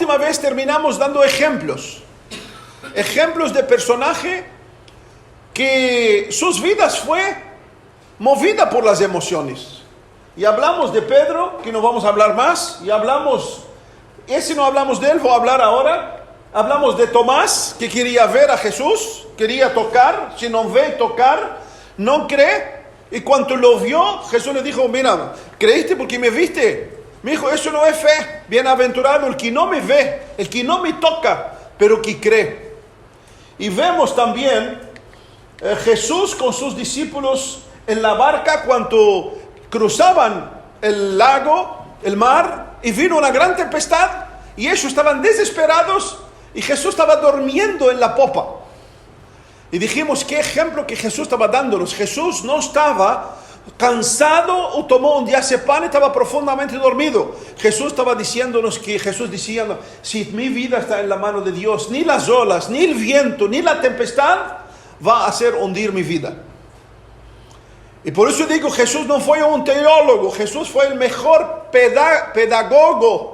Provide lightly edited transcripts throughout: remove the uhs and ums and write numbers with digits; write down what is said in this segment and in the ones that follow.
última vez terminamos dando ejemplos de personaje que sus vidas fue movida por las emociones. Y hablamos de Pedro, que no vamos a hablar más, y no hablamos de él, voy a hablar ahora. Hablamos de Tomás, que quería ver a Jesús, quería tocar, si no ve tocar, no cree. Y cuando lo vio, Jesús le dijo, mira, ¿creíste porque me viste? Me dijo, eso no es fe. Bienaventurado el que no me ve, el que no me toca, pero que cree. Y vemos también Jesús con sus discípulos en la barca cuando cruzaban el lago, el mar, y vino una gran tempestad, y ellos estaban desesperados, y Jesús estaba durmiendo en la popa. Y dijimos, qué ejemplo que Jesús estaba dándonos. Jesús no estaba cansado o tomó un diazepam, estaba profundamente dormido. Jesús estaba diciéndonos Jesús decía, si mi vida está en la mano de Dios, ni las olas, ni el viento, ni la tempestad va a hacer hundir mi vida. Y por eso digo, Jesús no fue un teólogo, Jesús fue el mejor pedagogo.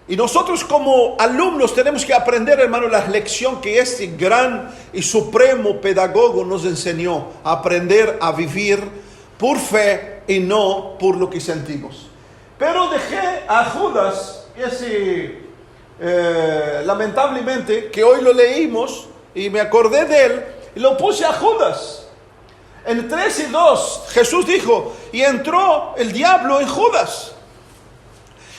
Y nosotros como alumnos tenemos que aprender, hermano, la lección que este gran y supremo pedagogo nos enseñó. A aprender a vivir por fe y no por lo que sentimos. Pero dejé a Judas, lamentablemente, que hoy lo leímos y me acordé de él, y lo puse a Judas. En 3:2 Jesús dijo, y entró el diablo en Judas.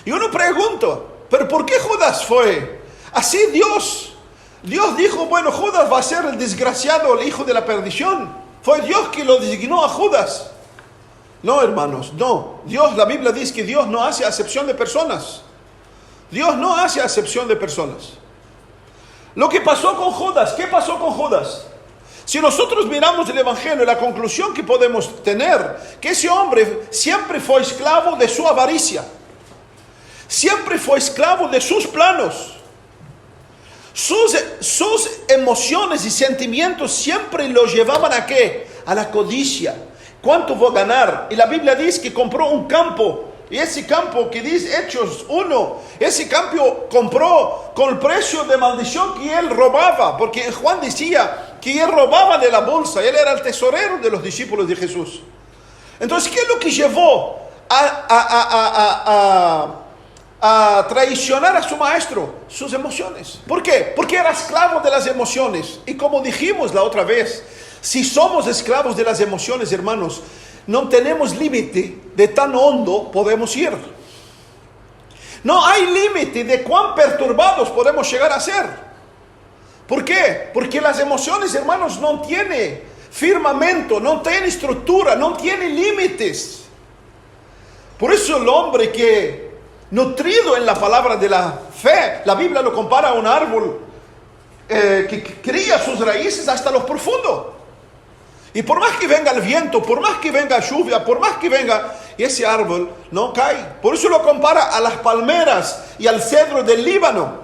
Y uno pregunta, ¿pero por qué Judas fue? Así Dios dijo, bueno, Judas va a ser el desgraciado, el hijo de la perdición. Fue Dios que lo designó a Judas. No, hermanos, no. La Biblia dice que Dios no hace acepción de personas. Dios no hace acepción de personas. Lo que pasó con Judas, ¿qué pasó con Judas? Si nosotros miramos el Evangelio, la conclusión que podemos tener, que ese hombre siempre fue esclavo de su avaricia. Siempre fue esclavo de sus planos. Sus emociones y sentimientos siempre lo llevaban ¿a qué? A la codicia. ¿Cuánto voy a ganar? Y la Biblia dice que compró un campo. Y ese campo que dice Hechos 1, ese campo compró con el precio de maldición que él robaba. Porque Juan decía que él robaba de la bolsa. Él era el tesorero de los discípulos de Jesús. Entonces, ¿qué es lo que llevó a traicionar a su maestro? Sus emociones. ¿Por qué? Porque era esclavo de las emociones. Y como dijimos la otra vez, si somos esclavos de las emociones, hermanos, no tenemos límite de tan hondo podemos ir. No hay límite de cuán perturbados podemos llegar a ser. ¿Por qué? Porque las emociones, hermanos, no tienen firmamento, no tienen estructura, no tienen límites. Por eso el hombre que nutrido en la palabra de la fe, la Biblia lo compara a un árbol que cría sus raíces hasta lo profundo. Y por más que venga el viento, por más que venga lluvia, por más que venga, ese árbol no cae. Por eso lo compara a las palmeras y al cedro del Líbano.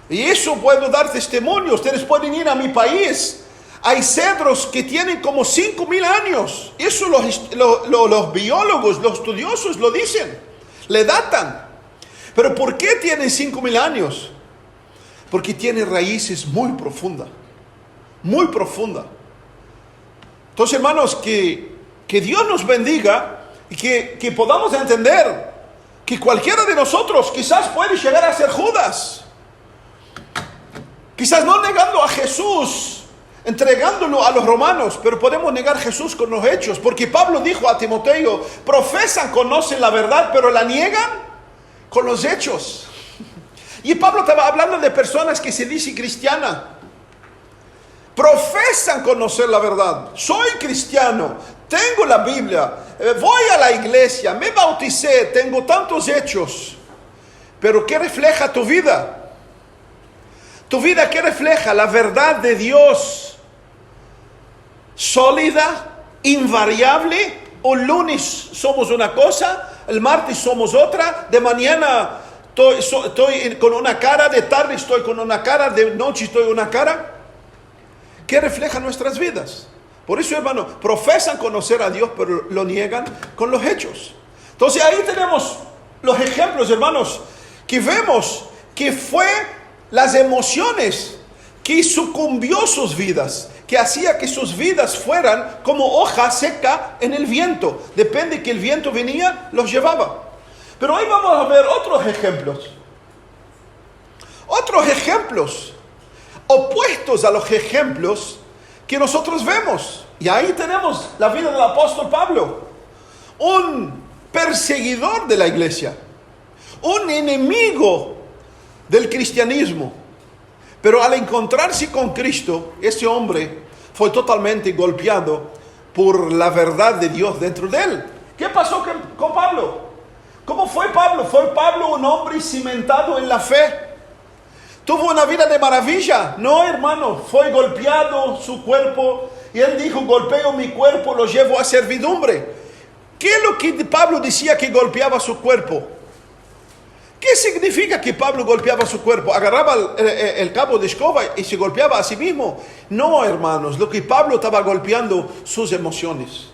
Y eso puedo dar testimonio. Ustedes pueden ir a mi país. Hay cedros que tienen como 5,000 años. Eso los biólogos, los estudiosos lo dicen. Le datan. ¿Pero por qué tienen 5,000 años? Porque tienen raíces muy profundas. Muy profundas. Entonces, hermanos, que Dios nos bendiga y que podamos entender que cualquiera de nosotros quizás puede llegar a ser Judas. Quizás no negando a Jesús, entregándolo a los romanos, pero podemos negar a Jesús con los hechos. Porque Pablo dijo a Timoteo, profesan, conocen la verdad, pero la niegan con los hechos. Y Pablo estaba hablando de personas que se dicen cristianas. Profesan conocer la verdad. Soy cristiano, tengo la Biblia, voy a la iglesia, me bauticé, tengo tantos hechos. Pero ¿qué refleja tu vida? ¿Tu vida qué refleja? La verdad de Dios. Sólida, invariable. Un lunes somos una cosa, el martes somos otra, de mañana estoy con una cara, de tarde estoy con una cara, de noche estoy con una cara. ¿Qué refleja nuestras vidas? Por eso, hermano, profesan conocer a Dios, pero lo niegan con los hechos. Entonces ahí tenemos los ejemplos, hermanos, que vemos que fue las emociones que sucumbió sus vidas, que hacía que sus vidas fueran como hoja seca en el viento. Depende que el viento venía, los llevaba. Pero hoy vamos a ver otros ejemplos. Otros ejemplos opuestos a los ejemplos que nosotros vemos. Y ahí tenemos la vida del apóstol Pablo, un perseguidor de la iglesia, un enemigo del cristianismo. Pero al encontrarse con Cristo, ese hombre fue totalmente golpeado por la verdad de Dios dentro de él. ¿Qué pasó con Pablo? ¿Cómo fue Pablo? ¿Fue Pablo un hombre cimentado en la fe? ¿Tuvo una vida de maravilla? No, hermano, fue golpeado su cuerpo. Y él dijo, golpeo mi cuerpo, lo llevo a servidumbre. ¿Qué es lo que Pablo decía que golpeaba su cuerpo? ¿Qué significa que Pablo golpeaba su cuerpo? ¿Agarraba el cabo de escoba y se golpeaba a sí mismo? No, hermanos, lo que Pablo estaba golpeando sus emociones.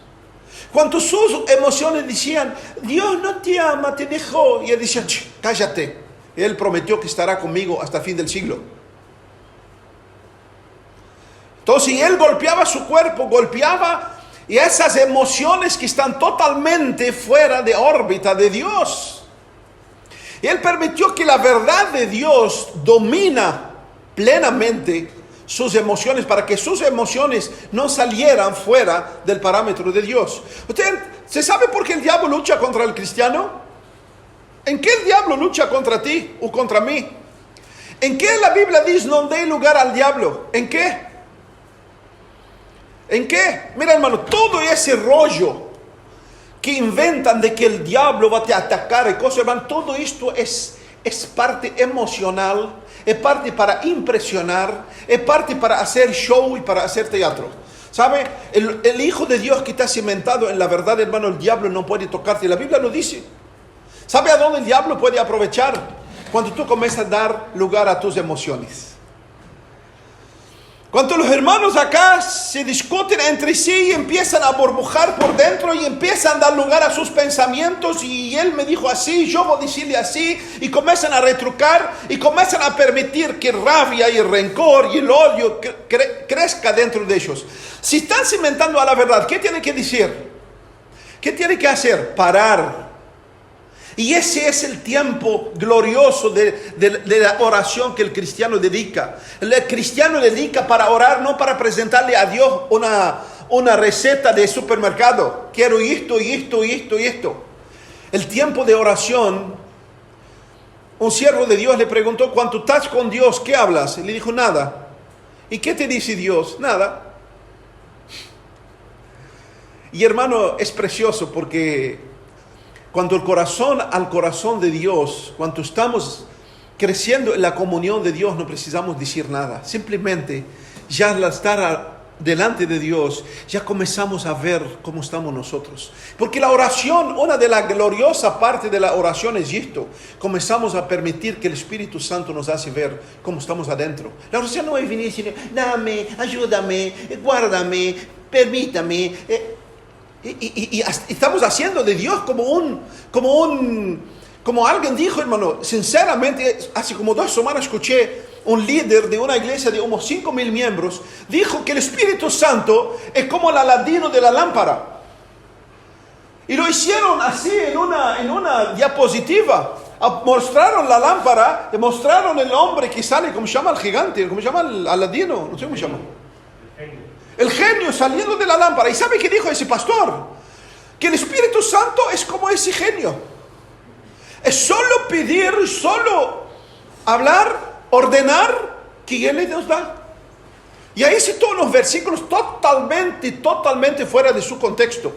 Cuando sus emociones decían, Dios no te ama, te dejó. Y él decía, cállate. Él prometió que estará conmigo hasta el fin del siglo. Entonces él golpeaba su cuerpo, golpeaba y esas emociones que están totalmente fuera de órbita de Dios. Y él permitió que la verdad de Dios domina plenamente sus emociones para que sus emociones no salieran fuera del parámetro de Dios. ¿Usted se sabe por qué el diablo lucha contra el cristiano? ¿En qué el diablo lucha contra ti o contra mí? ¿En qué la Biblia dice no dé lugar al diablo? ¿En qué? ¿En qué? Mira, hermano, todo ese rollo que inventan de que el diablo va a atacar y cosas, hermano, todo esto es parte emocional, es parte para impresionar, es parte para hacer show y para hacer teatro. ¿Sabe? El Hijo de Dios que está cimentado en la verdad, hermano, el diablo no puede tocarte. La Biblia lo dice. ¿Sabe a dónde el diablo puede aprovechar? Cuando tú comienzas a dar lugar a tus emociones. Cuando los hermanos acá se discuten entre sí y empiezan a burbujar por dentro y empiezan a dar lugar a sus pensamientos y él me dijo así, yo voy a decirle así, y comienzan a retrucar y comienzan a permitir que rabia y el rencor y el odio crezca dentro de ellos. Si están cimentando a la verdad, ¿qué tienen que decir? ¿Qué tienen que hacer? Parar. Y ese es el tiempo glorioso de la oración que el cristiano dedica. El cristiano dedica para orar, no para presentarle a Dios una receta de supermercado. Quiero esto y esto y esto y esto. El tiempo de oración, un siervo de Dios le preguntó, cuando estás con Dios, ¿qué hablas? Y le dijo, nada. ¿Y qué te dice Dios? Nada. Y hermano, es precioso porque cuando el corazón al corazón de Dios, cuando estamos creciendo en la comunión de Dios, no precisamos decir nada. Simplemente, ya al estar delante de Dios, ya comenzamos a ver cómo estamos nosotros. Porque la oración, una de las gloriosas partes de la oración es esto. Comenzamos a permitir que el Espíritu Santo nos hace ver cómo estamos adentro. La oración no es venir diciendo, dame, ayúdame, guárdame, permítame. Y estamos haciendo de Dios como alguien dijo, hermano, sinceramente, hace como 2 semanas escuché un líder de una iglesia de unos 5,000 miembros, dijo que el Espíritu Santo es como el Aladino de la lámpara. Y lo hicieron así en una diapositiva. Mostraron la lámpara, mostraron el hombre que sale, ¿cómo se llama el gigante? ¿Cómo se llama el Aladino? No sé cómo se llama. El genio saliendo de la lámpara. ¿Y sabe qué dijo ese pastor? Que el Espíritu Santo es como ese genio. Es solo pedir, solo hablar, ordenar, que Él nos da. Y ahí citó unos versículos totalmente fuera de su contexto.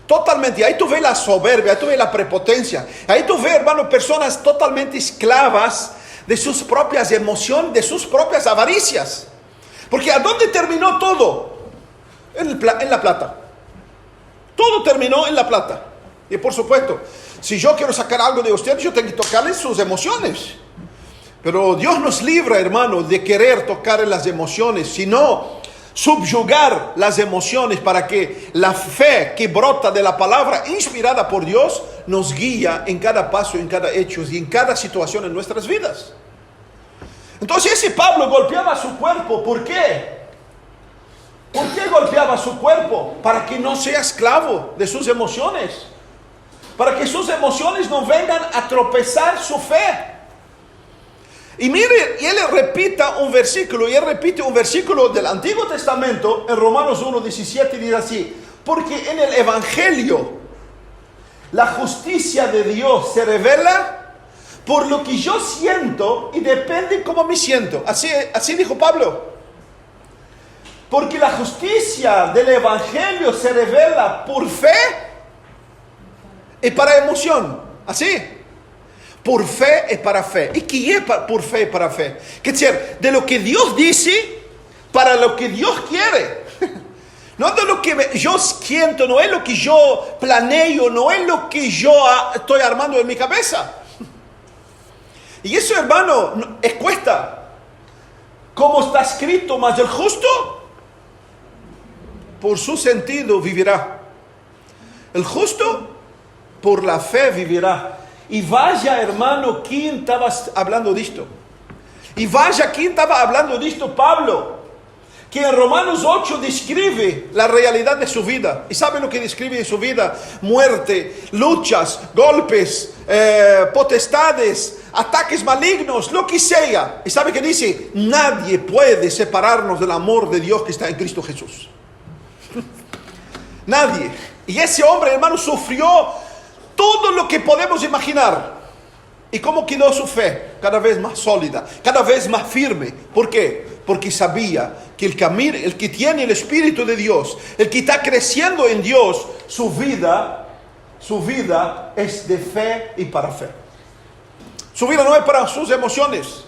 Totalmente. Y ahí tú ves la soberbia, ahí tú ves la prepotencia. Ahí tú ves, hermano, personas totalmente esclavas de sus propias emociones, de sus propias avaricias. Porque ¿a dónde terminó todo? En la plata. Todo terminó en la plata. Y por supuesto, si yo quiero sacar algo de usted, yo tengo que tocarle sus emociones. Pero Dios nos libra, hermano, de querer tocar en las emociones, sino subyugar las emociones para que la fe que brota de la palabra inspirada por Dios nos guía en cada paso, en cada hecho y en cada situación en nuestras vidas. Entonces ese Pablo golpeaba su cuerpo. ¿Por qué? ¿Por qué golpeaba su cuerpo? Para que no sea esclavo de sus emociones. Para que sus emociones no vengan a tropezar su fe. Y mire, y él repite un versículo del Antiguo Testamento, en Romanos 1:17, dice así: porque en el Evangelio la justicia de Dios se revela por lo que yo siento y depende cómo me siento. Así dijo Pablo. Porque la justicia del Evangelio se revela por fe y para emoción. Así. Por fe y para fe. ¿Y qué es por fe y para fe? Que decir, de lo que Dios dice para lo que Dios quiere. No de lo que yo siento, no es lo que yo planeo, no es lo que yo estoy armando en mi cabeza. Y eso, hermano, cuesta. Como está escrito, mas el justo por su sentido vivirá. El justo por la fe vivirá. Y vaya, hermano, ¿quién estaba hablando de esto? Y vaya, ¿quién estaba hablando de esto? Pablo, que en Romanos 8 describe la realidad de su vida. ¿Y sabe lo que describe de su vida? Muerte, luchas, golpes, potestades, ataques malignos, lo que sea. ¿Y sabe qué dice? Nadie puede separarnos del amor de Dios que está en Cristo Jesús. Nadie. Y ese hombre, hermano, sufrió todo lo que podemos imaginar. ¿Y cómo quedó su fe? Cada vez más sólida, cada vez más firme. ¿Por qué? Porque sabía que el que tiene el Espíritu de Dios, el que está creciendo en Dios, su vida es de fe y para fe. Su vida no es para sus emociones.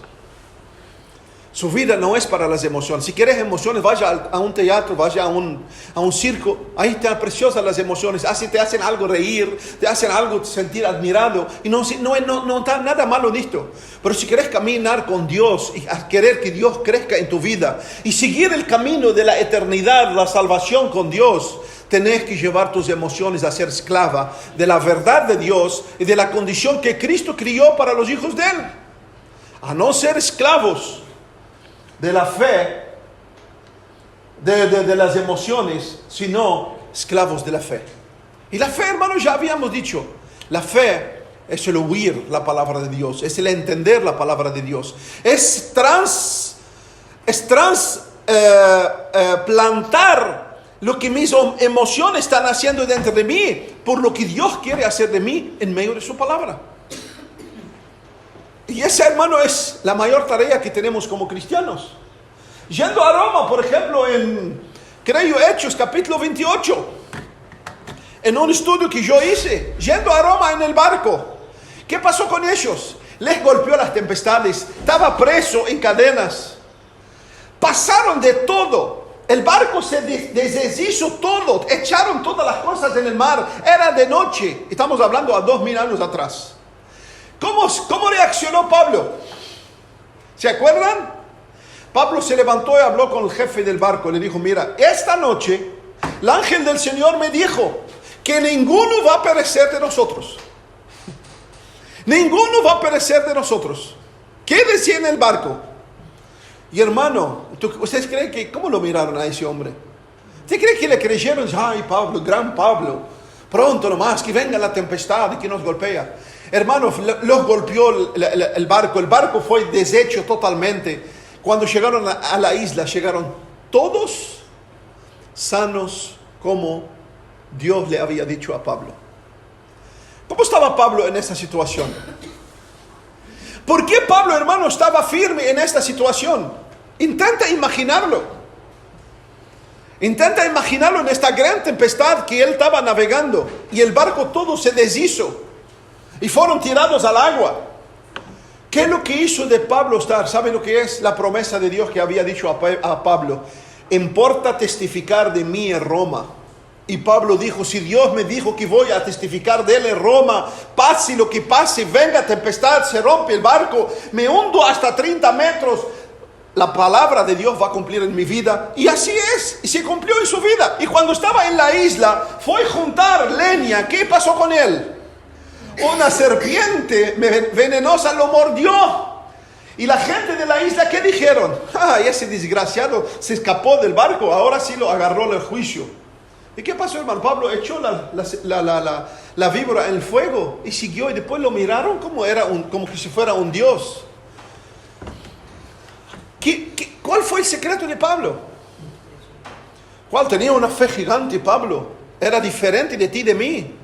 Su vida no es para las emociones. Si quieres emociones, vaya a un teatro, vaya a un circo. Ahí están preciosas las emociones. Así te hacen algo reír, te hacen algo sentir admirado. Y no está nada malo en esto. Pero si quieres caminar con Dios y querer que Dios crezca en tu vida y seguir el camino de la eternidad, la salvación con Dios, tenés que llevar tus emociones a ser esclava de la verdad de Dios y de la condición que Cristo crió para los hijos de Él. A no ser esclavos de la fe, de las emociones, sino esclavos de la fe. Y la fe, hermano, ya habíamos dicho, la fe es el oír la palabra de Dios, es el entender la palabra de Dios, es plantar lo que mis emociones están haciendo dentro de mí, por lo que Dios quiere hacer de mí en medio de su palabra. Y esa, hermano, es la mayor tarea que tenemos como cristianos. Yendo a Roma, por ejemplo, creo Hechos, capítulo 28, en un estudio que yo hice, yendo a Roma en el barco, ¿qué pasó con ellos? Les golpeó las tempestades, estaba preso en cadenas, pasaron de todo. El barco se deshizo todo, echaron todas las cosas en el mar, era de noche, estamos hablando a 2000 años atrás. ¿Cómo reaccionó Pablo? ¿Se acuerdan? Pablo se levantó y habló con el jefe del barco. Le dijo: mira, esta noche el ángel del Señor me dijo que ninguno va a perecer de nosotros. Ninguno va a perecer de nosotros. Quédese en el barco. Y hermano, ¿ustedes creen que cómo lo miraron a ese hombre? ¿Ustedes creen que le creyeron? Ay, Pablo, gran Pablo, pronto nomás que venga la tempestad y que nos golpea. Hermanos, los golpeó el barco. El barco fue deshecho totalmente. Cuando llegaron a la isla, llegaron todos sanos como Dios le había dicho a Pablo. ¿Cómo estaba Pablo en esta situación? ¿Por qué Pablo, hermano, estaba firme en esta situación? Intenta imaginarlo. Intenta imaginarlo en esta gran tempestad que él estaba navegando y el barco todo se deshizo y fueron tirados al agua. ¿Qué es lo que hizo de Pablo estar? ¿Sabe lo que es? La promesa de Dios que había dicho a Pablo: importa testificar de mí en Roma. Y Pablo dijo: si Dios me dijo que voy a testificar de Él en Roma, pase lo que pase, venga tempestad, se rompe el barco, me hundo hasta 30 metros, la palabra de Dios va a cumplir en mi vida. Y así es, y se cumplió en su vida. Y cuando estaba en la isla, fue a juntar leña. ¿Qué pasó con él? Una serpiente venenosa lo mordió. Y la gente de la isla, ¿qué dijeron? Ese desgraciado se escapó del barco, ahora sí lo agarró el juicio. ¿Y qué pasó, hermano? Pablo echó la víbora en el fuego y siguió, y después lo miraron como que si fuera un dios. ¿Cuál fue el secreto de Pablo? ¿Cuál? Tenía una fe gigante, Pablo. Era diferente de ti y de mí.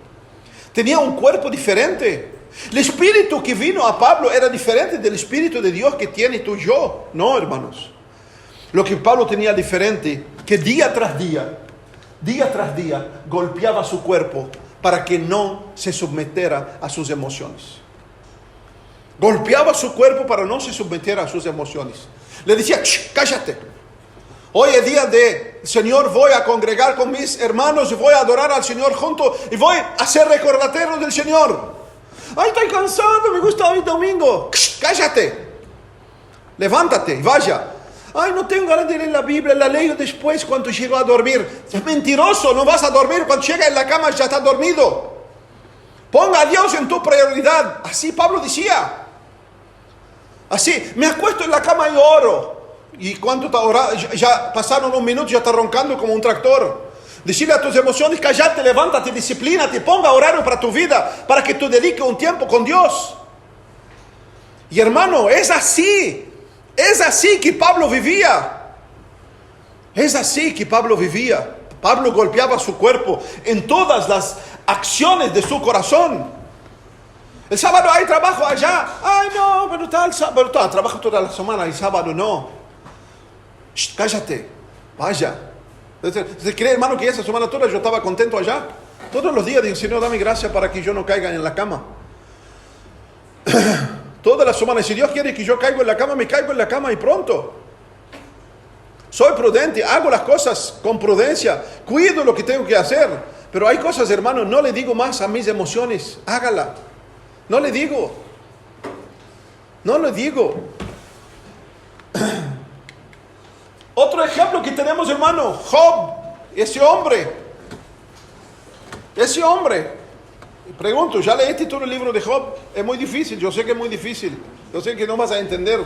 Tenía un cuerpo diferente. El espíritu que vino a Pablo era diferente del espíritu de Dios que tiene tú y yo. No, hermanos. Lo que Pablo tenía diferente, que día tras día, golpeaba su cuerpo para que no se sometiera a sus emociones. Golpeaba su cuerpo para no se sometiera a sus emociones. Le decía, cállate. Hoy es día de Señor, voy a congregar con mis hermanos y voy a adorar al Señor junto y voy a hacer recordatorios del Señor. Ay, estoy cansado, me gusta hoy domingo. Cállate. Levántate y vaya. Ay, no tengo ganas de leer la Biblia, la leo después cuando llego a dormir. Es mentiroso, no vas a dormir. Cuando llegas en la cama ya estás dormido. Ponga a Dios en tu prioridad. Así Pablo decía. Así, me acuesto en la cama y oro. Y cuando está orando, ya pasaron un minuto, ya está roncando como un tractor. Decirle a tus emociones, cállate, levántate, disciplínate, ponga horario para tu vida, para que tú dediques un tiempo con Dios. Y hermano, es así que Pablo vivía. Es así que Pablo vivía. Pablo golpeaba su cuerpo en todas las acciones de su corazón. El sábado hay trabajo allá. Ay, no, pero trabajo toda la semana, el sábado no. Cállate, vaya. ¿Se cree, hermano, que esa semana toda yo estaba contento allá? Todos los días digo, Señor, dame gracia para que yo no caiga en la cama. Toda la semana, si Dios quiere que yo caiga en la cama, me caigo en la cama y pronto. Soy prudente, hago las cosas con prudencia, cuido lo que tengo que hacer. Pero hay cosas, hermano, no le digo más a mis emociones, hágala. No le digo. Otro ejemplo que tenemos, hermano, Job, ese hombre. Pregunto, ¿ya leíste todo el libro de Job? Es muy difícil, yo sé que es muy difícil. Yo sé que no vas a entender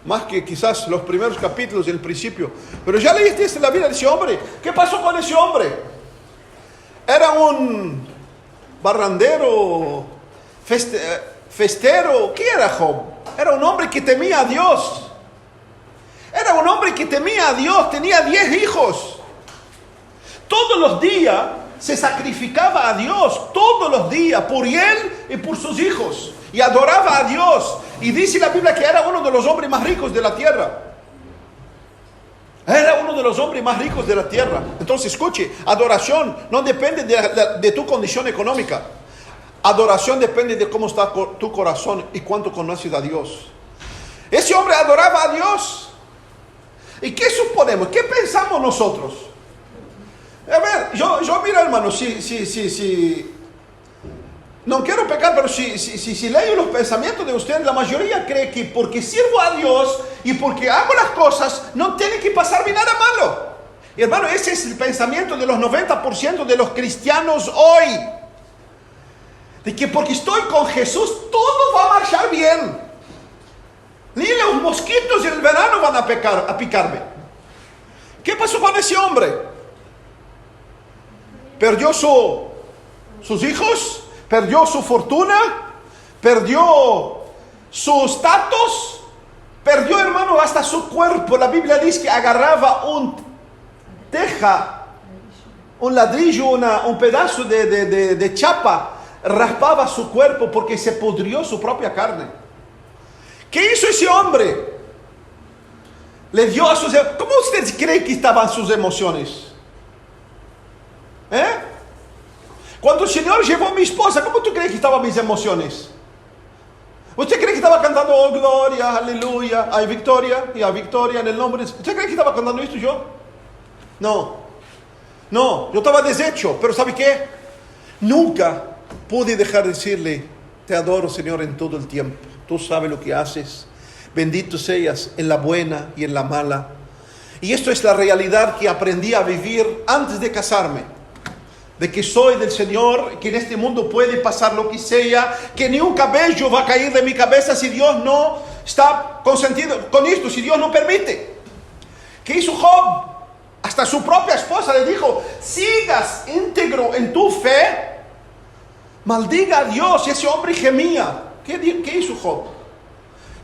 más que quizás los primeros capítulos del principio. Pero ¿ya leíste la vida de ese hombre? ¿Qué pasó con ese hombre? Era un barrandero, festero. ¿Qué era Job? Era un hombre que temía a Dios. Tenía 10 hijos. Todos los días se sacrificaba a Dios, todos los días, por él y por sus hijos. Y adoraba a Dios. Y dice la Biblia que era uno de los hombres más ricos de la tierra. Entonces, escuche, adoración no depende de tu condición económica. Adoración depende de cómo está tu corazón y cuánto conoces a Dios. Ese hombre adoraba a Dios. ¿Y qué suponemos? ¿Qué pensamos nosotros? A ver, yo miro, hermano, si no quiero pecar, pero si leo los pensamientos de ustedes, la mayoría cree que porque sirvo a Dios y porque hago las cosas, no tiene que pasarme nada malo. Y hermano, ese es el pensamiento de los 90% de los cristianos hoy. De que porque estoy con Jesús, todo va a marchar bien. Ni los mosquitos en el verano van a picarme. ¿Qué pasó con ese hombre? Perdió sus hijos, perdió su fortuna, perdió su estatus, perdió, hermano, hasta su cuerpo. La Biblia dice que agarraba un ladrillo, un pedazo de chapa, raspaba su cuerpo porque se pudrió su propia carne. ¿Qué hizo ese hombre? Le dio a sus... ¿Cómo usted cree que estaban sus emociones? Cuando el Señor llevó a mi esposa, ¿cómo tú crees que estaban mis emociones? ¿Usted cree que estaba cantando, oh gloria, aleluya, hay victoria, y hay victoria en el nombre de... ¿Usted cree que estaba cantando esto yo? No, yo estaba deshecho, pero ¿sabe qué? Nunca pude dejar de decirle, te adoro, Señor, en todo el tiempo. Tú sabes lo que haces. Bendito seas en la buena y en la mala. Y esto es la realidad que aprendí a vivir antes de casarme. De que soy del Señor, que en este mundo puede pasar lo que sea, que ni un cabello va a caer de mi cabeza si Dios no está consentido con esto si Dios no permite? ¿Qué hizo Job? Hasta su propia esposa le dijo, sigas íntegro en tu fe, maldiga a Dios. Y ese hombre gemía. ¿Qué hizo Job?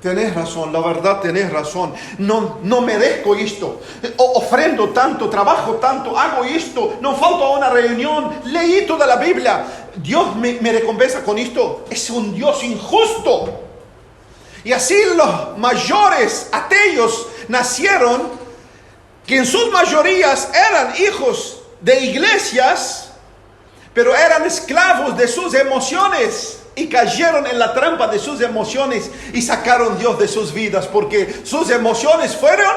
Tenés razón, la verdad tenés razón. No merezco esto. Ofrendo tanto, trabajo tanto, hago esto. No falto a una reunión. Leí toda la Biblia. Dios me recompensa con esto. Es un Dios injusto. Y así los mayores ateos nacieron, que en sus mayorías eran hijos de iglesias, pero eran esclavos de sus emociones. Y cayeron en la trampa de sus emociones y sacaron a Dios de sus vidas, porque sus emociones fueron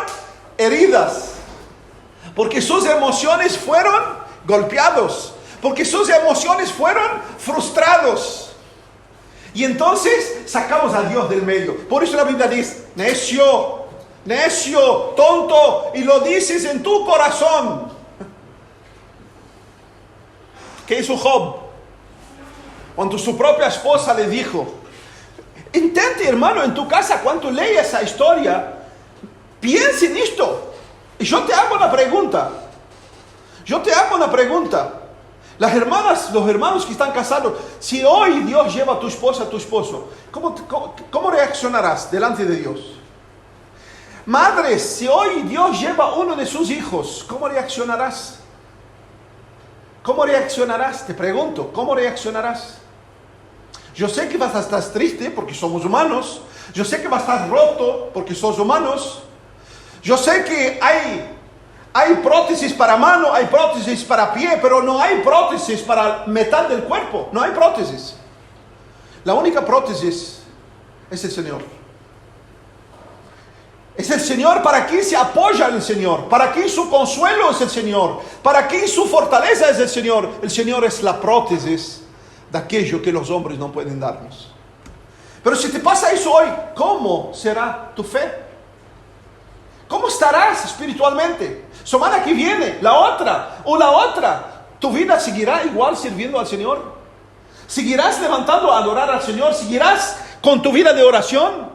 heridas, porque sus emociones fueron golpeados, porque sus emociones fueron frustrados. Y entonces sacamos a Dios del medio. Por eso la Biblia dice, necio, tonto, y lo dices en tu corazón. ¿Qué hizo Job? Cuando su propia esposa le dijo, intente, hermano, en tu casa, cuando leas esa historia, piensa en esto. Y yo te hago una pregunta. Las hermanas, los hermanos que están casados, si hoy Dios lleva a tu esposa, a tu esposo, ¿cómo reaccionarás delante de Dios? Madres, si hoy Dios lleva a uno de sus hijos, ¿cómo reaccionarás? ¿Cómo reaccionarás? Te pregunto, ¿cómo reaccionarás? Yo sé que vas a estar triste porque somos humanos. Yo sé que vas a estar roto porque somos humanos. Yo sé que hay prótesis para mano, hay prótesis para pie, pero no hay prótesis para metal del cuerpo. No hay prótesis. La única prótesis es el Señor. Es el Señor. Para quien se apoya en el Señor, para quien su consuelo es el Señor, para quien su fortaleza es el Señor. El Señor es la prótesis de aquello que los hombres no pueden darnos. Pero si te pasa eso hoy, ¿cómo será tu fe? ¿Cómo estarás espiritualmente? Semana que viene, la otra, ¿tu vida seguirá igual sirviendo al Señor? ¿Seguirás levantando a adorar al Señor? ¿Seguirás con tu vida de oración?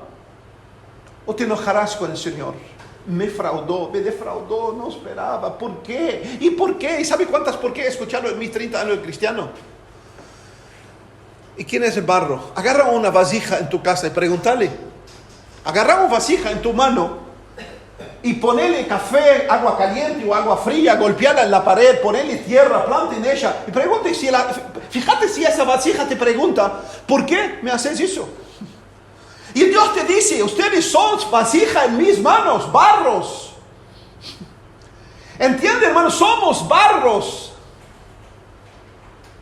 ¿O te enojarás con el Señor? Me defraudó, no esperaba. ¿Por qué? ¿Y por qué? ¿Y sabe cuántas por qué he escuchado en mis 30 años de cristiano? ¿Y quién es el barro? Agarra una vasija en tu casa y pregúntale. Agarra una vasija en tu mano y ponele café, agua caliente o agua fría, golpeala en la pared, ponele tierra, planta en ella y pregunte fíjate si esa vasija te pregunta, ¿por qué me haces eso? Y Dios te dice, ustedes son vasija en mis manos, barros. ¿Entiende, hermano? Somos barros.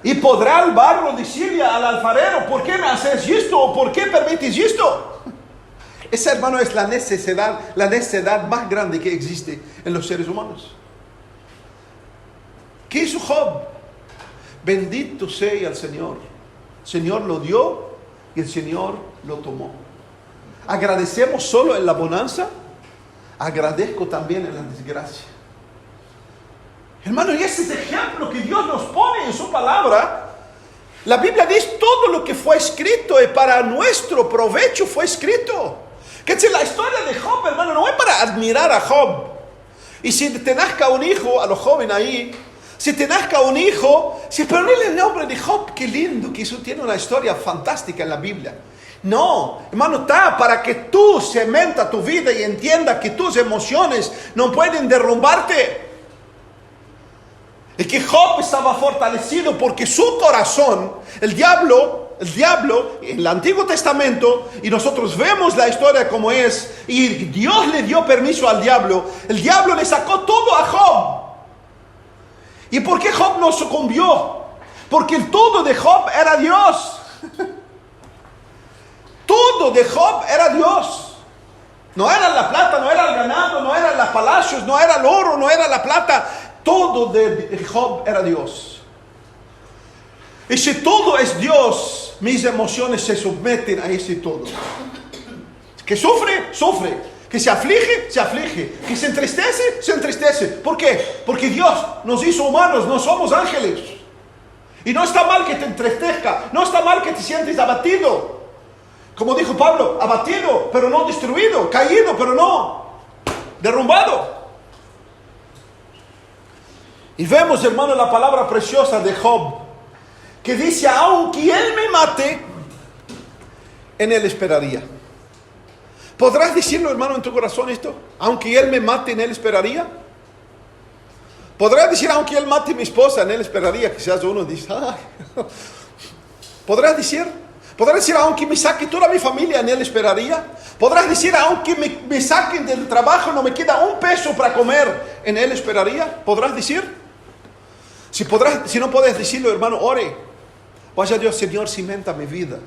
Y podrá el barro decirle al alfarero, ¿por qué me haces esto? ¿O por qué permites esto? Esa, hermano, es la necedad más grande que existe en los seres humanos. ¿Qué hizo Job? Bendito sea el Señor. El Señor lo dio y el Señor lo tomó. ¿Agradecemos solo en la bonanza? Agradezco también en la desgracia. Hermano, y ese es el ejemplo que Dios nos pone en su palabra. La Biblia dice, todo lo que fue escrito y para nuestro provecho fue escrito. Que es la historia de Job, hermano, no es para admirar a Job. Y si te nazca un hijo, a los jóvenes ahí, si te nazca un hijo, si ponerle el nombre de Job, qué lindo, que eso tiene una historia fantástica en la Biblia. No, hermano, está para que tú cementa tu vida y entienda que tus emociones no pueden derrumbarte. Y que Job estaba fortalecido porque su corazón, el diablo en el Antiguo Testamento, y nosotros vemos la historia como es, y Dios le dio permiso al diablo, el diablo le sacó todo a Job. ¿Y por qué Job no sucumbió? Porque el todo de Job era Dios. Todo de Job era Dios. No era la plata, no era el ganado, no eran los palacios, no era el oro, no era la plata. Todo de Job era Dios. Y si todo es Dios, mis emociones se someten a ese todo. Que sufre, sufre. Que se aflige, se aflige. Que se entristece. ¿Por qué? Porque Dios nos hizo humanos, no somos ángeles. Y no está mal que te entristezca, no está mal que te sientes abatido. Como dijo Pablo, abatido, pero no destruido, caído, pero no derrumbado. Y vemos, hermano, la palabra preciosa de Job, que dice, aunque él me mate, en él esperaría. ¿Podrás decirlo, hermano, en tu corazón esto? Aunque él me mate, en él esperaría. ¿Podrás decir, aunque él mate a mi esposa, en él esperaría? Quizás uno dice, ay. ¿Podrás decir? ¿Podrás decir, aunque me saque toda mi familia, en él esperaría? ¿Podrás decir, aunque me saquen del trabajo, no me queda un peso para comer, en él esperaría? ¿Podrás decir? Si no puedes decirlo, hermano, ore. Vaya a Dios, Señor, cimenta mi vida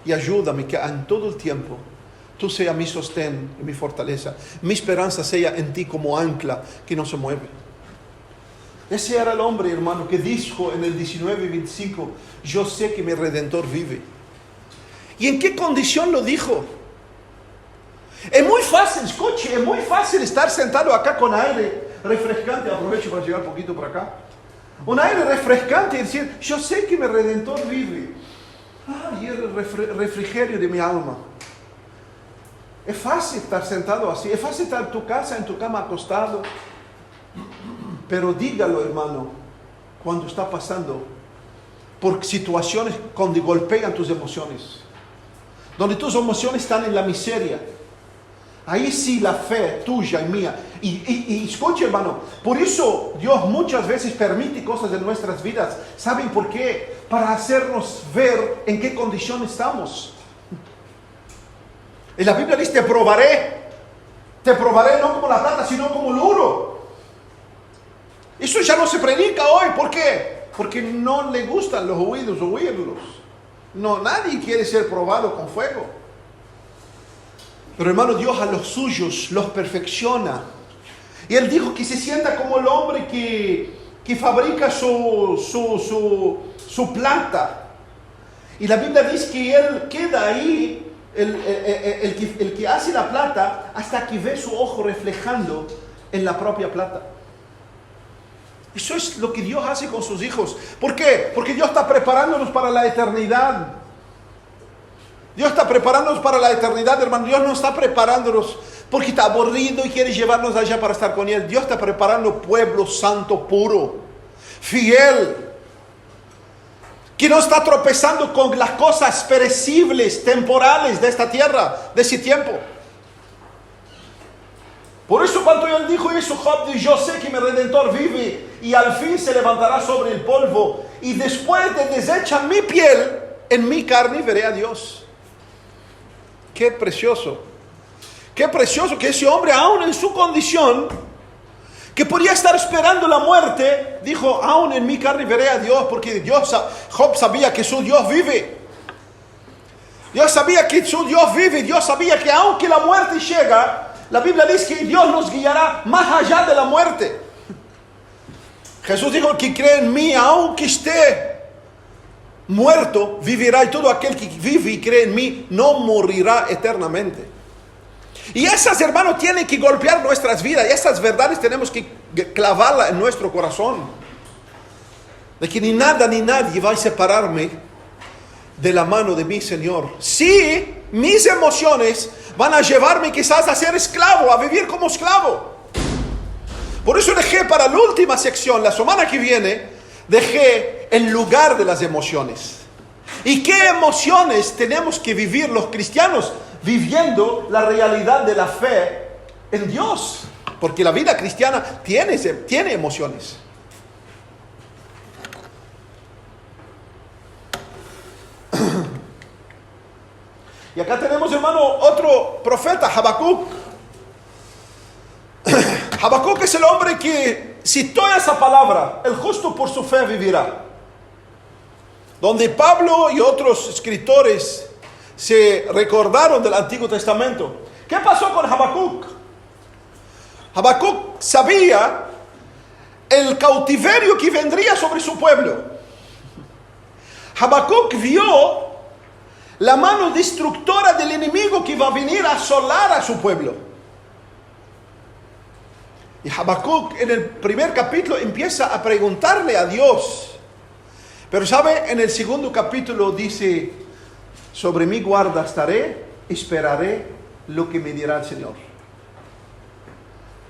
y ayúdame que en todo el tiempo tú seas mi sostén y mi fortaleza. Mi esperanza sea en ti como ancla que no se mueve. Ese era el hombre, hermano, que dijo en el 19:25, yo sé que mi Redentor vive. ¿Y en qué condición lo dijo? Es muy fácil, escuche, es muy fácil estar sentado acá con aire refrescante. Aprovecho para llegar un poquito por acá. Un aire refrescante y decir, yo sé que mi Redentor vive. Y el refrigerio de mi alma. Es fácil estar sentado así, es fácil estar en tu casa, en tu cama acostado. Pero dígalo, hermano, cuando está pasando por situaciones donde golpean tus emociones, donde tus emociones están en la miseria. Ahí sí la fe tuya y mía. Y escuche, hermano, por eso Dios muchas veces permite cosas en nuestras vidas. ¿Saben por qué? Para hacernos ver en qué condición estamos. Y la Biblia dice, te probaré no como la plata, sino como el oro. Eso ya no se predica hoy. ¿Por qué? Porque no le gustan los oídos oírlos. No, nadie quiere ser probado con fuego. Pero hermano, Dios a los suyos los perfecciona. Y Él dijo que se sienta como el hombre que fabrica su plata. Y la Biblia dice que Él queda ahí, el que hace la plata, hasta que ve su ojo reflejando en la propia plata. Eso es lo que Dios hace con sus hijos. ¿Por qué? Porque Dios está preparándonos para la eternidad. Dios está preparándonos para la eternidad, hermano. Dios no está preparándonos porque está aburrido y quiere llevarnos allá para estar con Él. Dios está preparando pueblo santo, puro, fiel, que no está tropezando con las cosas perecibles, temporales de esta tierra, de ese tiempo. Por eso cuando Él dijo eso, Job dijo, yo sé que mi Redentor vive y al fin se levantará sobre el polvo y después de desechar mi piel, en mi carne veré a Dios. Qué precioso que ese hombre, aún en su condición, que podía estar esperando la muerte, dijo, aún en mi carne veré a Dios, porque Job sabía que su Dios vive. Dios sabía que su Dios vive, Dios sabía que aunque la muerte llega, la Biblia dice que Dios nos guiará más allá de la muerte. Jesús dijo, que cree en mí, aunque esté muerto, vivirá, y todo aquel que vive y cree en mí no morirá eternamente. Y esas, hermanos, tienen que golpear nuestras vidas, y esas verdades tenemos que clavarlas en nuestro corazón, de que ni nada ni nadie va a separarme de la mano de mi Señor. Sí, mis emociones van a llevarme quizás a ser esclavo, a vivir como esclavo. Por eso dejé para la última sección, la semana que viene, dejé el lugar de las emociones. ¿Y qué emociones tenemos que vivir los cristianos viviendo la realidad de la fe en Dios? Porque la vida cristiana tiene emociones. Y acá tenemos, hermano, otro profeta, Habacuc. Habacuc es el hombre que citó esa palabra, el justo por su fe vivirá. Donde Pablo y otros escritores se recordaron del Antiguo Testamento. ¿Qué pasó con Habacuc? Habacuc sabía el cautiverio que vendría sobre su pueblo. Habacuc vio la mano destructora del enemigo que va a venir a asolar a su pueblo. Y Habacuc en el primer capítulo empieza a preguntarle a Dios. Pero sabe, en el segundo capítulo dice, sobre mi guarda estaré, esperaré lo que me dirá el Señor.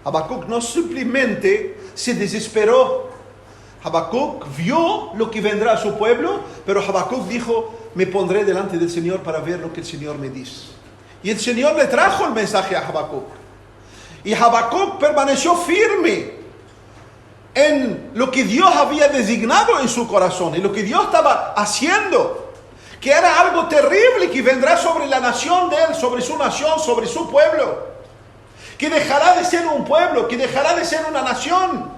Habacuc no simplemente se desesperó. Habacuc vio lo que vendrá a su pueblo, pero Habacuc dijo, me pondré delante del Señor para ver lo que el Señor me dice. Y el Señor le trajo el mensaje a Habacuc. Y Habacuc permaneció firme en lo que Dios había designado en su corazón, en lo que Dios estaba haciendo, que era algo terrible que vendrá sobre la nación de él, sobre su nación, sobre su pueblo, que dejará de ser un pueblo, que dejará de ser una nación.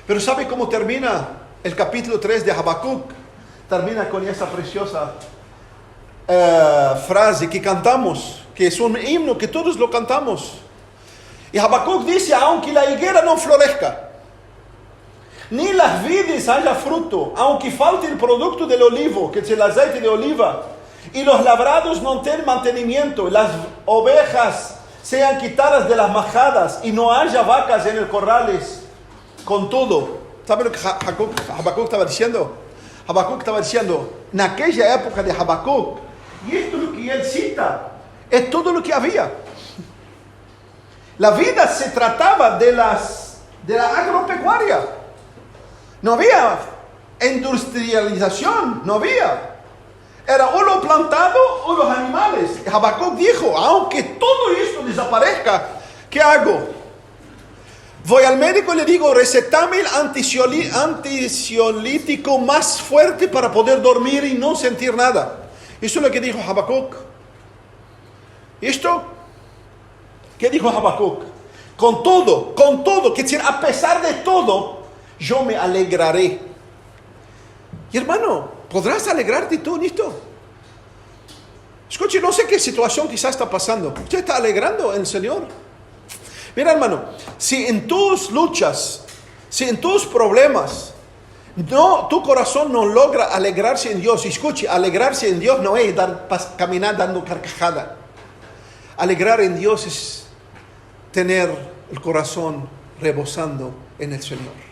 Pero ¿sabe cómo termina el capítulo 3 de Habacuc? Termina con esa preciosa frase que cantamos, que es un himno que todos lo cantamos. Y Habacuc dice, aunque la higuera no florezca, ni las vides haya fruto, aunque falte el producto del olivo, que es el aceite de oliva, y los labrados no tengan mantenimiento, las ovejas sean quitadas de las majadas, y no haya vacas en el corrales, con todo. ¿Sabe lo que Habacuc estaba diciendo? Habacuc estaba diciendo, en aquella época de Habacuc, y esto es lo que él cita, es todo lo que había. La vida se trataba de la agropecuaria. No había industrialización, no había. Era o lo plantado o los animales. Habacuc dijo, aunque todo esto desaparezca, ¿qué hago? Voy al médico y le digo, recetame el ansiolítico más fuerte para poder dormir y no sentir nada. Eso es lo que dijo Habacuc. ¿Esto? ¿Qué dijo Habacuc? Con todo, que decir, a pesar de todo, yo me alegraré. Y hermano, ¿podrás alegrarte tú en esto? Escuche, no sé qué situación quizás está pasando. ¿Usted está alegrando en el Señor? Mira, hermano, si en tus luchas, si en tus problemas, tu corazón no logra alegrarse en Dios. Escuche, alegrarse en Dios no es caminar dando carcajada. Alegrar en Dios es tener el corazón rebosando en el Señor.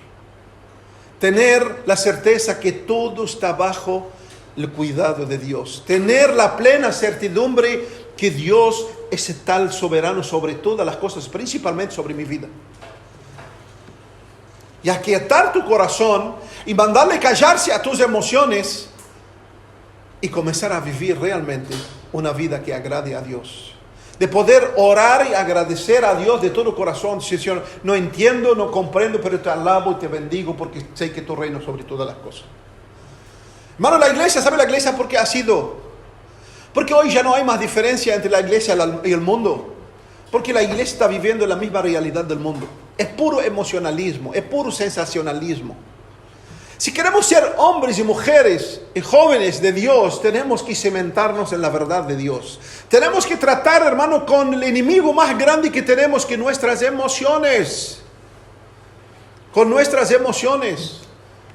Tener la certeza que todo está bajo el cuidado de Dios. Tener la plena certidumbre que Dios es el tal soberano sobre todas las cosas, principalmente sobre mi vida. Y aquietar tu corazón y mandarle callarse a tus emociones y comenzar a vivir realmente una vida que agrade a Dios. De poder orar y agradecer a Dios de todo corazón. Señor, no entiendo, no comprendo, pero te alabo y te bendigo porque sé que tu reino sobre todas las cosas. Hermano, la iglesia, ¿sabe la iglesia por qué ha sido? Porque hoy ya no hay más diferencia entre la iglesia y el mundo. Porque la iglesia está viviendo la misma realidad del mundo. Es puro emocionalismo, es puro sensacionalismo. Si queremos ser hombres y mujeres y jóvenes de Dios, tenemos que cimentarnos en la verdad de Dios. Tenemos que tratar, hermano, con el enemigo más grande que tenemos, que nuestras emociones. Con nuestras emociones.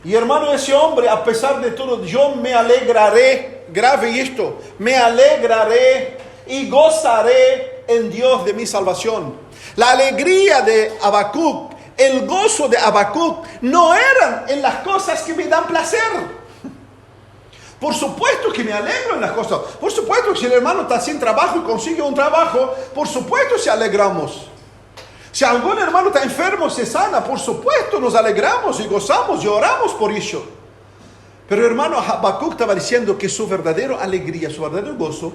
Y hermano, ese hombre, a pesar de todo, yo me alegraré, grave esto, me alegraré y gozaré en Dios de mi salvación. La alegría de Habacuc, el gozo de Habacuc, no eran en las cosas que me dan placer. Por supuesto que me alegro en las cosas. Por supuesto que si el hermano está sin trabajo y consigue un trabajo, por supuesto se alegramos. Si algún hermano está enfermo, se sana, por supuesto nos alegramos y gozamos y oramos por eso. Pero hermano, Habacuc estaba diciendo que su verdadera alegría, su verdadero gozo,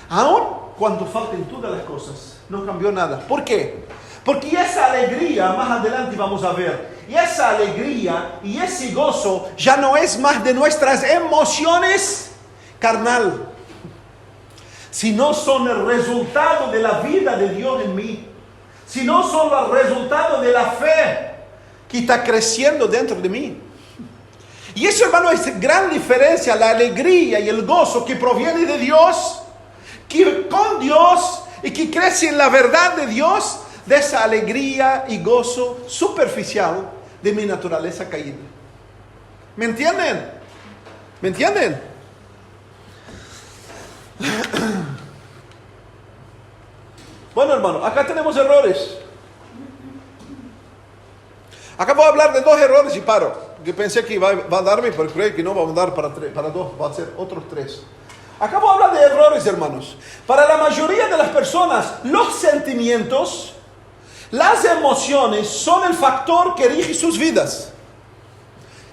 aun cuando falten todas las cosas, no cambió nada. ¿Por qué? Porque esa alegría, más adelante vamos a ver, y esa alegría y ese gozo ya no es más de nuestras emociones carnal, sino son el resultado de la vida de Dios en mí. Si no son el resultado de la fe que está creciendo dentro de mí. Y eso, hermano, es gran diferencia, la alegría y el gozo que proviene de Dios, que con Dios y que crece en la verdad de Dios, de esa alegría y gozo superficial de mi naturaleza caída. ¿Me entienden? ¿Me entienden? Bueno, hermano, acá tenemos errores. Acá voy a hablar de 2 errores y paro. Yo pensé que va a darme, pero creo que no va a dar para 2, va a ser otros 3. Acabo de hablar de errores, hermanos. Para la mayoría de las personas, los sentimientos, las emociones son el factor que rige sus vidas.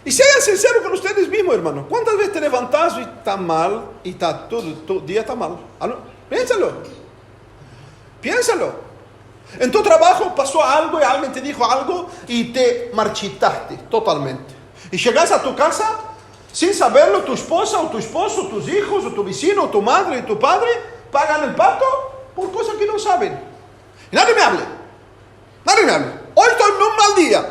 Y sean sinceros con ustedes mismos, hermano. ¿Cuántas veces te levantas y está mal y todo el día está mal? Piénsalo. En tu trabajo pasó algo y alguien te dijo algo y te marchitaste totalmente. Y llegas a tu casa sin saberlo, tu esposa o tu esposo, tus hijos o tu vecino o tu madre y tu padre pagan el pato por cosas que no saben. Y nadie me hable. Hoy estoy en un mal día.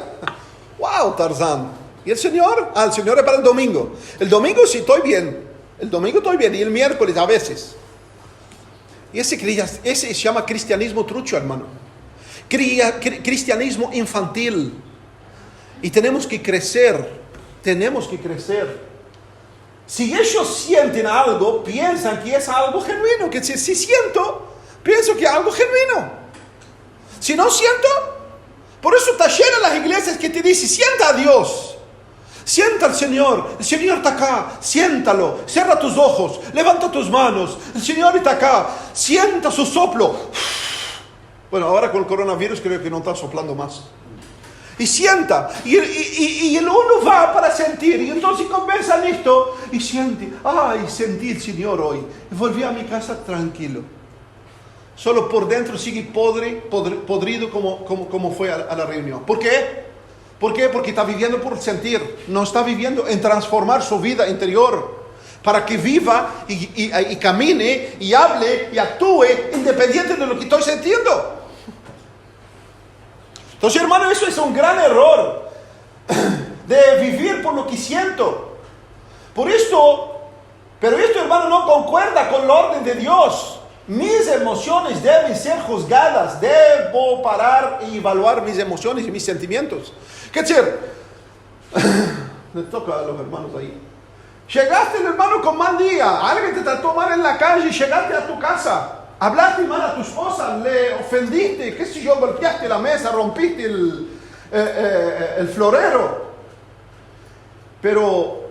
Wow, Tarzán. ¿Y el Señor? El Señor es para el domingo. El domingo sí estoy bien. Y el miércoles a veces. Y ese se llama cristianismo trucho, hermano. Cristianismo infantil. Y tenemos que crecer. Si ellos sienten algo, piensan que es algo genuino. Que si siento, pienso que es algo genuino. Si no siento, por eso está llena las iglesias que te dicen, sienta a Dios. Sienta al Señor, el Señor está acá, siéntalo, cierra tus ojos, levanta tus manos, el Señor está acá, sienta su soplo. Bueno, ahora con el coronavirus creo que no está soplando más. Y sienta, y el uno va para sentir, y entonces comienza listo, y siente, sentí el Señor hoy, y volví a mi casa tranquilo. Solo por dentro sigue podrido como fue a la reunión. ¿Por qué? Porque está viviendo por sentir, no está viviendo en transformar su vida interior para que viva y camine y hable y actúe independiente de lo que estoy sintiendo. Entonces, hermano, eso es un gran error de vivir por lo que siento. Pero esto, hermano, no concuerda con el orden de Dios. Mis emociones deben ser juzgadas. Debo parar y evaluar mis emociones y mis sentimientos. ¿Qué decir? Le toca a los hermanos ahí. Llegaste, hermano, con mal día. Alguien te trató mal en la calle y llegaste a tu casa. Hablaste mal a tu esposa, le ofendiste, qué sé yo, golpeaste la mesa, rompiste el florero. Pero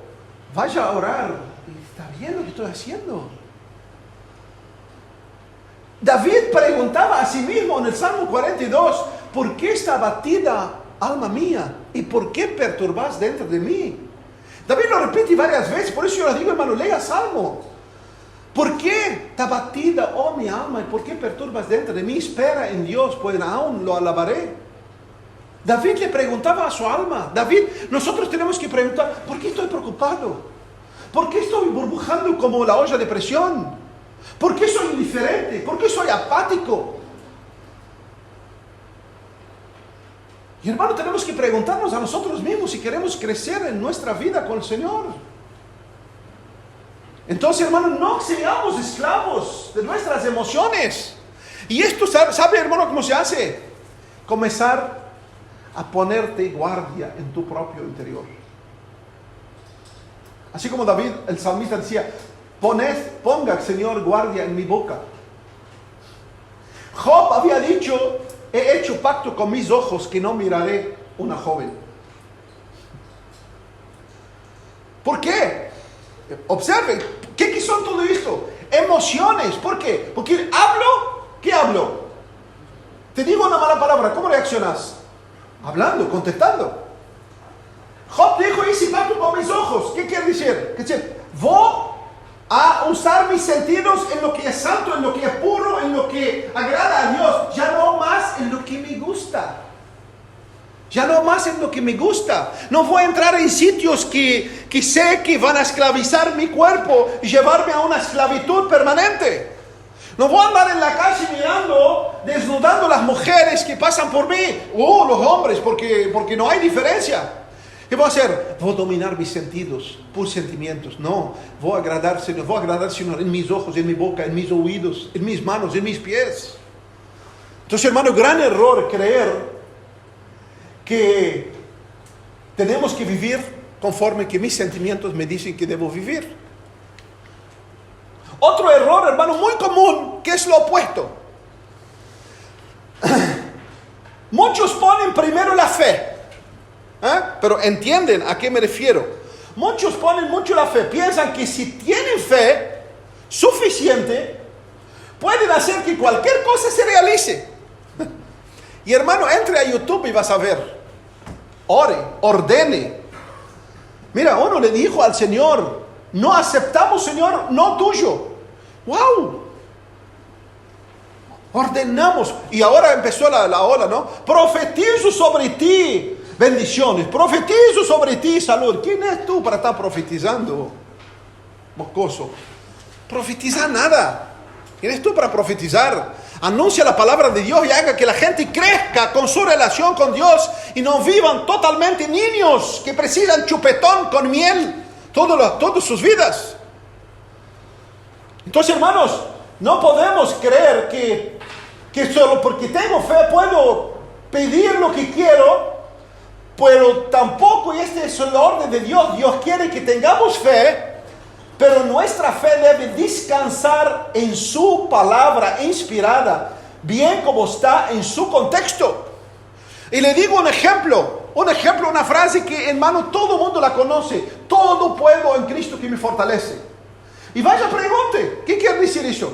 vaya a orar. ¿Está bien lo que estoy haciendo? David preguntaba a sí mismo en el Salmo 42, ¿por qué está abatida, alma mía? ¿Y por qué perturbas dentro de mí? David lo repite varias veces, por eso yo les digo, hermano, lea Salmo. ¿Por qué está abatida, oh mi alma? ¿Y por qué perturbas dentro de mí? Espera en Dios, pues aún lo alabaré. David le preguntaba a su alma. Nosotros tenemos que preguntar, ¿por qué estoy preocupado? ¿Por qué estoy burbujando como la olla de presión? ¿Por qué soy indiferente? ¿Por qué soy apático? Y hermano, tenemos que preguntarnos a nosotros mismos si queremos crecer en nuestra vida con el Señor. Entonces, hermano, no seamos esclavos de nuestras emociones. Y esto, ¿sabe, hermano, cómo se hace? Comenzar a ponerte guardia en tu propio interior. Así como David, el salmista, decía, ponga, Señor, guardia en mi boca. Job había dicho, he hecho pacto con mis ojos que no miraré una joven. ¿Por qué? Observen, ¿qué son todo esto? Emociones. ¿Por qué? Porque ¿qué hablo? Te digo una mala palabra, ¿cómo reaccionas? Hablando, contestando. Job dijo, hice pacto con mis ojos. ¿Qué quiere decir? Voy a usar mis sentidos en lo que es santo, en lo que es puro, en lo que agrada a Dios. Ya no más en lo que me gusta. No voy a entrar en sitios que sé que van a esclavizar mi cuerpo y llevarme a una esclavitud permanente. No voy a andar en la calle mirando, desnudando las mujeres que pasan por mí. Los hombres, porque no hay diferencia. ¿Qué voy a hacer? Voy a dominar mis sentidos por sentimientos. No, voy a agradar Señor en mis ojos, en mi boca, en mis oídos, en mis manos, en mis pies. Entonces, hermano, gran error creer que tenemos que vivir conforme que mis sentimientos me dicen que debo vivir. Otro error, hermano, muy común, que es lo opuesto. Muchos ponen primero la fe. Pero entienden a qué me refiero. Muchos ponen mucho la fe. Piensan que si tienen fe, suficiente pueden hacer que cualquier cosa se realice. Y hermano, entre a YouTube y vas a ver. Ore, ordene. Mira, uno le dijo al Señor, no aceptamos, Señor, no tuyo. ¡Wow! Ordenamos. Y ahora empezó la ola, ¿no? Profetizo sobre ti bendiciones. Profetizo sobre ti salud. ¿Quién es tú para estar profetizando? Mocoso. Profetiza nada. ¿Quién es tú para profetizar? Anuncia la palabra de Dios y haga que la gente crezca con su relación con Dios y no vivan totalmente niños que precisan chupetón con miel todas sus vidas. Entonces, hermanos, no podemos creer que solo porque tengo fe puedo pedir lo que quiero, pero tampoco este es el orden de Dios. Dios quiere que tengamos fe, pero nuestra fe debe descansar en su palabra inspirada, bien como está en su contexto. Y le digo un ejemplo, una frase que, hermano, todo el mundo la conoce. Todo puedo en Cristo que me fortalece. Y vaya, pregunte, ¿qué quiere decir eso?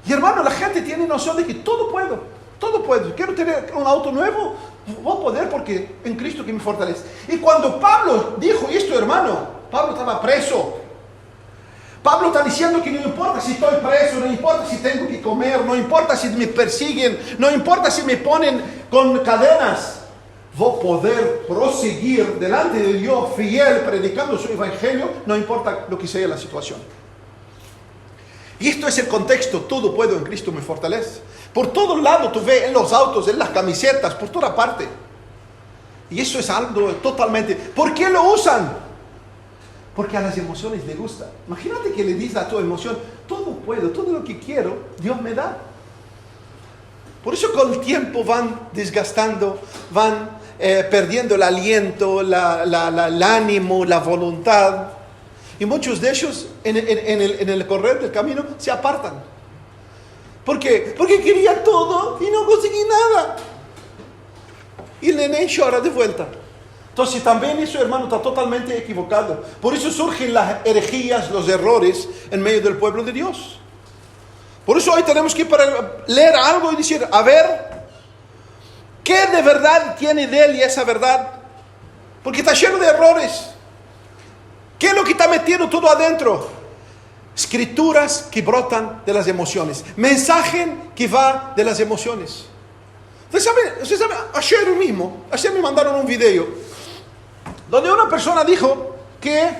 Y hermano, la gente tiene noción de que todo puedo. Quiero tener un auto nuevo, voy a poder porque en Cristo que me fortalece. Y cuando Pablo dijo esto, hermano, Pablo estaba preso. Pablo está diciendo que no importa si estoy preso, no importa si tengo que comer, no importa si me persiguen, no importa si me ponen con cadenas. Voy a poder proseguir delante de Dios fiel, predicando su evangelio, no importa lo que sea la situación. Y esto es el contexto, todo puedo en Cristo me fortalece. Por todos lados tú ves en los autos, en las camisetas, por toda parte. Y eso es algo totalmente... ¿Por qué lo usan? Porque a las emociones les gusta. Imagínate que le dices a tu emoción, todo puedo, todo lo que quiero, Dios me da. Por eso con el tiempo van desgastando, van perdiendo el aliento, el ánimo, la voluntad. Y muchos de ellos en el correr del camino se apartan. ¿Por qué? Porque quería todo y no conseguí nada. Y el nene llora de vuelta. Entonces también eso, hermano, está totalmente equivocado. Por eso surgen las herejías, los errores en medio del pueblo de Dios. Por eso hoy tenemos que leer algo y decir, a ver, ¿qué de verdad tiene de él y esa verdad? Porque está lleno de errores. ¿Qué es lo que está metiendo todo adentro? Escrituras que brotan de las emociones. Mensaje que va de las emociones. Ustedes saben, ayer me mandaron un video donde una persona dijo que,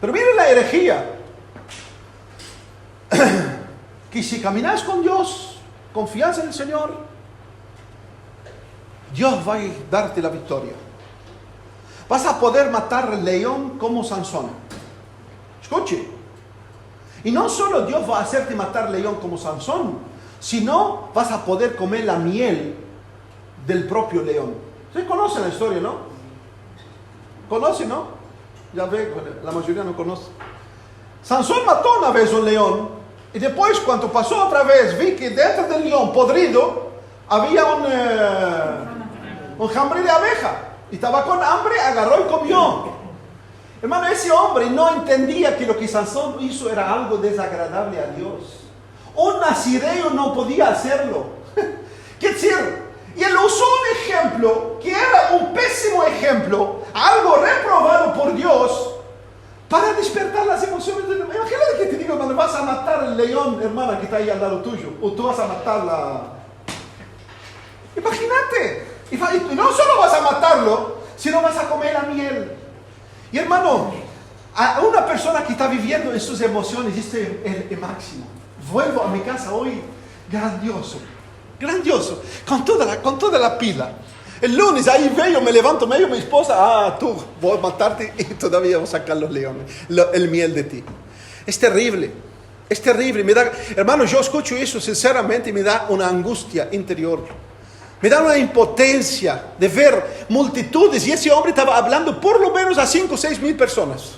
pero miren la herejía, que si caminas con Dios, confías en el Señor, Dios va a darte la victoria. Vas a poder matar al león como Sansón. Escuche. Y no solo Dios va a hacerte matar león como Sansón, sino vas a poder comer la miel del propio león. Ustedes conocen la historia, ¿no? ¿Conocen, no? Ya ve, la mayoría no conoce. Sansón mató una vez un león y después cuando pasó otra vez vi que dentro del león podrido había un jambre de abeja. Y estaba con hambre, agarró y comió. Hermano, ese hombre no entendía que lo que Sansón hizo era algo desagradable a Dios. Un nazireo no podía hacerlo. ¿Qué decir? Y él usó un ejemplo que era un pésimo ejemplo, algo reprobado por Dios, para despertar las emociones del... Imagínate que te digo, cuando vas a matar al león, hermana, que está ahí al lado tuyo, o tú vas a matarla. Imagínate. Y no solo vas a matarlo, sino vas a comer la miel. Y hermano, a una persona que está viviendo en sus emociones, este es el máximo. Vuelvo a mi casa hoy grandioso, con toda la pila. El lunes ahí veo, me levanto medio, mi esposa, tú voy a matarte y todavía voy a sacar los leones, el miel de ti. Es terrible, me da, hermano, yo escucho eso sinceramente y me da una angustia interior. Me da una impotencia de ver multitudes, y ese hombre estaba hablando por lo menos a 5 o 6 mil personas.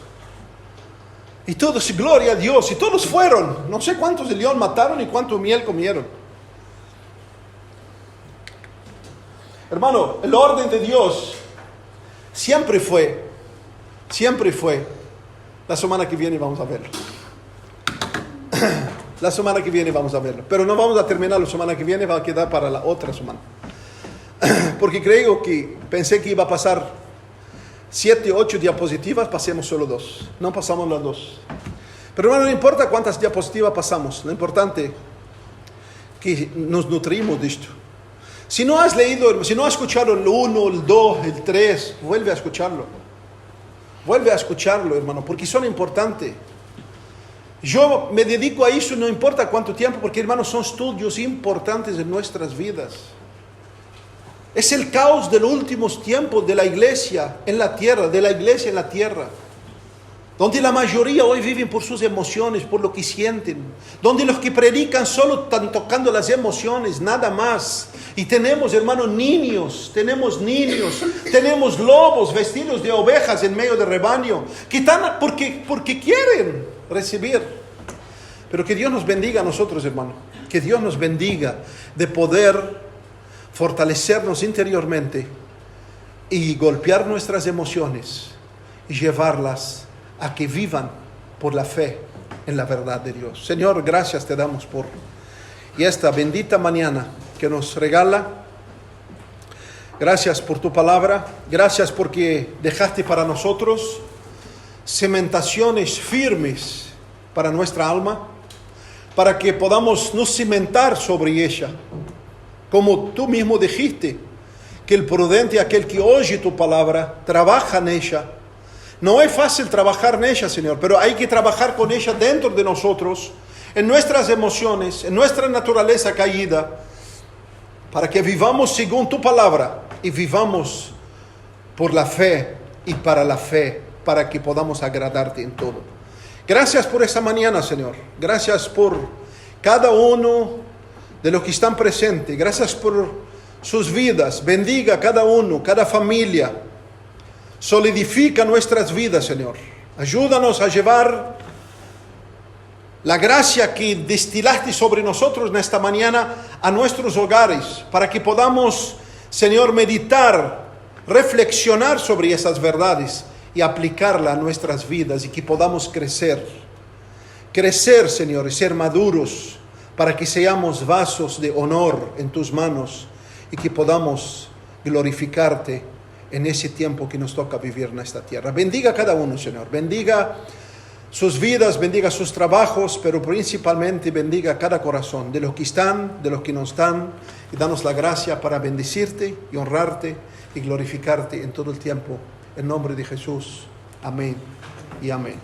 Y todos, gloria a Dios, y todos fueron. No sé cuántos de león mataron y cuánto miel comieron. Hermano, el orden de Dios siempre fue La semana que viene vamos a verlo. La semana que viene vamos a verlo. Pero no vamos a terminar la semana que viene, va a quedar para la otra semana. Porque pensé que iba a pasar 7, 8 diapositivas, pasemos solo 2. No pasamos las 2. Pero bueno, no importa cuántas diapositivas pasamos. Lo importante es que nos nutrimos de esto. Si no has leído, si no has escuchado el 1, el 2, el 3, vuelve a escucharlo. Vuelve a escucharlo, hermano, porque son importantes. Yo me dedico a eso, no importa cuánto tiempo, porque, hermanos, son estudios importantes en nuestras vidas. Es el caos de los últimos tiempos de la iglesia en la tierra, donde la mayoría hoy viven por sus emociones, por lo que sienten, donde los que predican solo están tocando las emociones, nada más. Y tenemos, hermanos, tenemos lobos vestidos de ovejas en medio del rebaño, que están porque quieren recibir. Pero que Dios nos bendiga a nosotros, hermano, que Dios nos bendiga de poder fortalecernos interiormente y golpear nuestras emociones y llevarlas a que vivan por la fe en la verdad de Dios. Señor, gracias te damos por esta bendita mañana que nos regala. Gracias por tu palabra. Gracias porque dejaste para nosotros cimentaciones firmes para nuestra alma, para que podamos nos cimentar sobre ella. Como tú mismo dijiste, que el prudente, aquel que oye tu palabra, trabaja en ella. No es fácil trabajar en ella, Señor, pero hay que trabajar con ella dentro de nosotros, en nuestras emociones, en nuestra naturaleza caída, para que vivamos según tu palabra y vivamos por la fe y para la fe, para que podamos agradarte en todo. Gracias por esta mañana, Señor. Gracias por cada uno de los que están presentes. Gracias por sus vidas. Bendiga a cada uno, cada familia. Solidifica nuestras vidas, Señor. Ayúdanos a llevar la gracia que destilaste sobre nosotros en esta mañana a nuestros hogares, para que podamos, Señor, meditar, reflexionar sobre esas verdades y aplicarla a nuestras vidas, y que podamos crecer, Señor, y ser maduros, para que seamos vasos de honor en tus manos y que podamos glorificarte en ese tiempo que nos toca vivir en esta tierra. Bendiga a cada uno, Señor. Bendiga sus vidas, bendiga sus trabajos, pero principalmente bendiga cada corazón, de los que están, de los que no están, y danos la gracia para bendecirte y honrarte y glorificarte en todo el tiempo. En nombre de Jesús. Amén y amén.